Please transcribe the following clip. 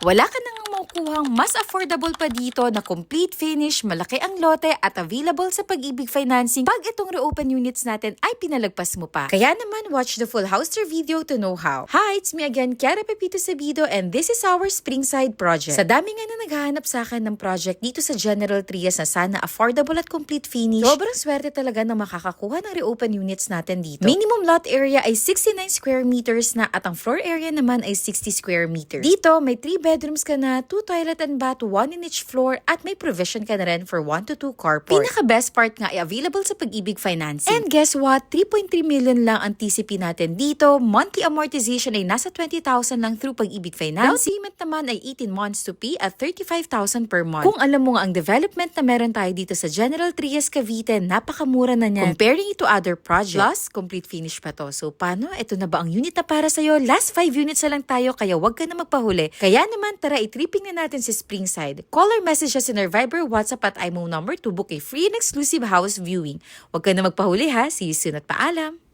Wala ka nang makukuhang mas affordable pa dito na complete finish, malaki ang lote at available sa Pag-ibig Financing pag itong reopen units natin ay pinalagpas mo pa. Kaya naman, watch the full house tour video to know how. Hi, it's me again, Kiara Pepito Sabido, and this is our Springside project. Sa dami nga na naghahanap sa akin ng project dito sa General Trias na sana affordable at complete finish, sobrang swerte talaga na makakakuha ng reopen units natin dito. Minimum lot area ay 69 square meters na at ang floor area naman ay 60 square meters. Dito, may 3 bedrooms ka na, 2 toilet and bath, 1 in each floor, at may provision ka na rin for 1 to 2 carport. Pinaka-best part nga ay available sa Pag-ibig Financing. And guess what? 3.3 million lang ang TCP natin dito. Monthly amortization ay nasa 20,000 lang through Pag-ibig Financing. Down payment naman ay 18 months to pay at 35,000 per month. Kung alam mo nga ang development na meron tayo dito sa General Trias, Cavite, napakamura na niya comparing it to other projects. Plus, complete finish pa to. So, paano? Ito na ba ang unit na para sa'yo? Last 5 units na lang tayo, kaya wag ka na magpahuli. Kaya naman, tara, i-tripping na natin si Springside. Call or message us in our Viber, WhatsApp at IMO number to book a free and exclusive house viewing. Wag ka na magpahuli ha. See you soon at paalam!